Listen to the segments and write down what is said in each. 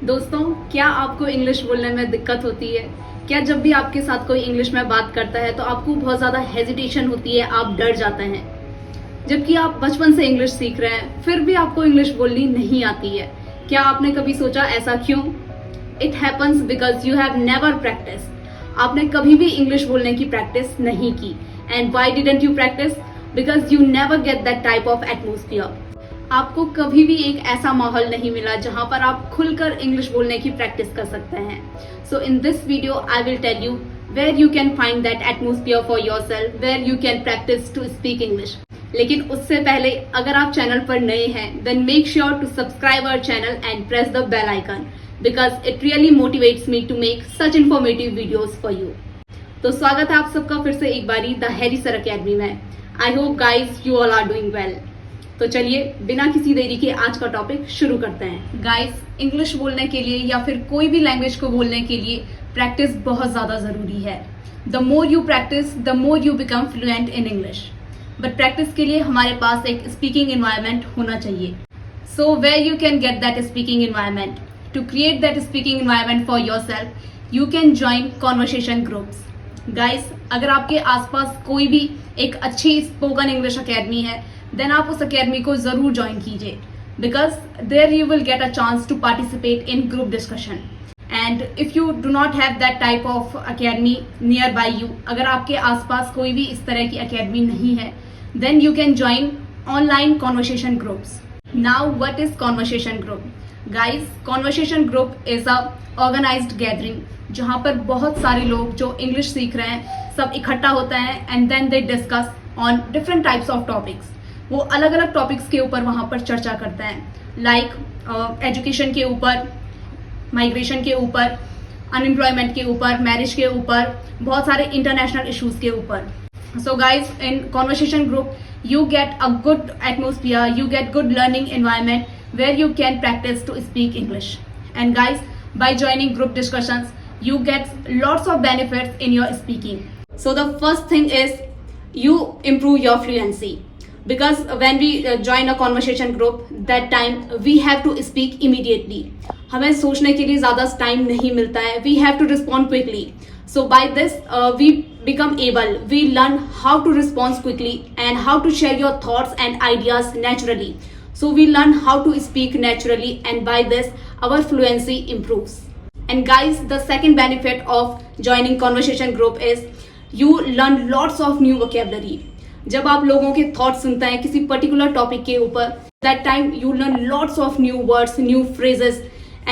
दोस्तों, क्या आपको इंग्लिश बोलने में दिक्कत होती है? क्या जब भी आपके साथ कोई इंग्लिश में बात करता है तो आपको बहुत ज्यादा हेजिटेशन होती है, आप डर जाते हैं? जबकि आप बचपन से इंग्लिश सीख रहे हैं, फिर भी आपको इंग्लिश बोलनी नहीं आती है। क्या आपने कभी सोचा ऐसा क्यों? It happens because you have never practice. आपने कभी भी इंग्लिश बोलने की प्रैक्टिस नहीं की। And why didn't you practice? Because you never get that type of atmosphere. आपको कभी भी एक ऐसा माहौल नहीं मिला जहां पर आप खुलकर इंग्लिश बोलने की प्रैक्टिस कर सकते हैं। So in this video I will tell you where you can find that atmosphere for yourself, where you can practise to speak English. लेकिन उससे पहले अगर आप चैनल पर नए हैं then make sure to subscribe our channel and press the bell icon because it really motivates me to make such informative videos for you. तो स्वागत है आप सबका फिर से एक बारी द हैरी सर अकेडमी में। I hope guys you all are doing well. तो चलिए बिना किसी देरी के आज का टॉपिक शुरू करते हैं। गाइस, इंग्लिश बोलने के लिए या फिर कोई भी लैंग्वेज को बोलने के लिए प्रैक्टिस बहुत ज्यादा जरूरी है। The more you practice the more you become fluent in English. But practice के लिए हमारे पास एक स्पीकिंग एनवायरनमेंट होना चाहिए। So where you can get that speaking environment? To create that speaking environment for yourself you can join conversation groups. Guys, अगर आपके आसपास कोई भी एक अच्छी स्पोकन इंग्लिश अकेडमी है देन आप उस अकेडमी को जरूर ज्वाइन कीजिए because there you will get a chance to participate in group discussion. And if you do not have that type of academy nearby you, अगर आपके आसपास कोई भी इस तरह की अकेडमी नहीं है then you can join online conversation groups. Now what is conversation group? Guys, conversation group is a organized gathering जहां पर बहुत सारे लोग जो इंग्लिश सीख रहे हैं सब इकट्ठा होते हैं and then they discuss on different types of topics. वो अलग अलग टॉपिक्स के ऊपर वहां पर चर्चा करते हैं, लाइक एजुकेशन के ऊपर, माइग्रेशन के ऊपर, अनएम्प्लॉयमेंट के ऊपर, मैरिज के ऊपर, बहुत सारे इंटरनेशनल इश्यूज के ऊपर। So guys, in conversation group you get a good atmosphere, you get good learning environment where you can practice to speak English. And guys, by joining group discussions you get lots of benefits in your speaking. So the first thing is you improve your fluency because when we join a conversation group that time we have to speak immediately. हमें सोचने के लिए ज़्यादा time नहीं मिलता है, we have to respond quickly. So by this we become able, we learn how to respond quickly and how to share your thoughts and ideas naturally. So we learn how to speak naturally and by this our fluency improves. And guys, the second benefit of joining conversation group is you learn lots of new vocabulary. जब आप लोगों के thoughts सुनते हैं किसी particular topic के ऊपर, that time you learn lots of new words, new phrases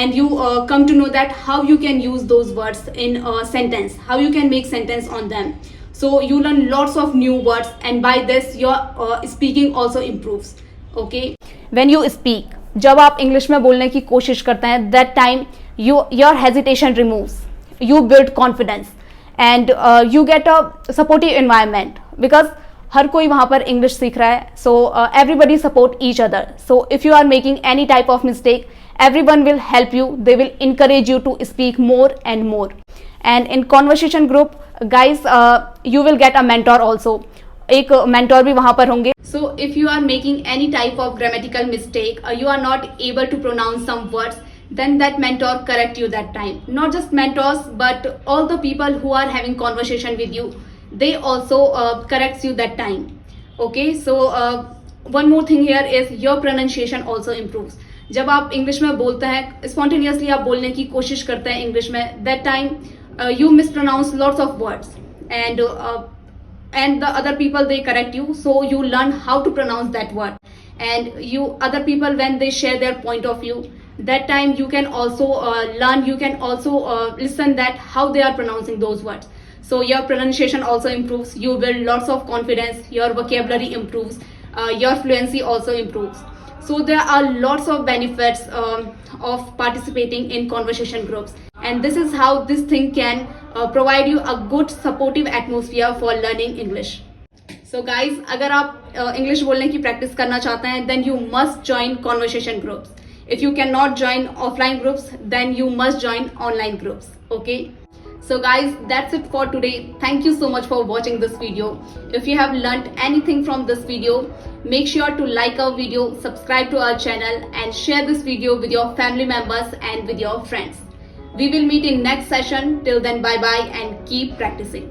and you come to know that how you can use those words in a sentence, how you can make sentence on them. So you learn lots of new words and by this your speaking also improves. Okay, when you speak, जब आप English में बोलने की कोशिश करते हैं that time your hesitation removes, you build confidence and you get a supportive environment because हर कोई वहाँ पर इंग्लिश सीख रहा है। so everybody support each other. So if you are making any type of mistake everyone will help you, they will encourage you to speak more and more. And in conversation group guys you will get a mentor also, एक mentor भी वहां पर होंगे। So if you are making any type of grammatical mistake और you are not able to pronounce some words then that mentor correct you that time. Not just mentors but all the people who are having conversation with you, they also corrects you that time. Okay, so one more thing here is your pronunciation also improves. जब आप English में बोलते हैं spontaneously आप बोलने की कोशिश करते हैं इंग्लिश में, that time you mispronounce lots of words and the other people they correct you, so you learn how to pronounce that word. And you other people when they share their point of view that time you can also learn, you can also listen that how they are pronouncing those words. So your pronunciation also improves, you build lots of confidence, your vocabulary improves, your fluency also improves. So there are lots of benefits of participating in conversation groups and this is how this thing can provide you a good supportive atmosphere for learning English. So guys, अगर आप English बोलने की practice करना चाहते हैं then you must join conversation groups. If you cannot join offline groups then you must join online groups. Okay, so guys, that's it for today. Thank you so much for watching this video. If you have learnt anything from this video Make sure to like our video, subscribe to our channel and share this video with your family members and with your friends. We will meet in next session. Till then, bye bye and keep practicing.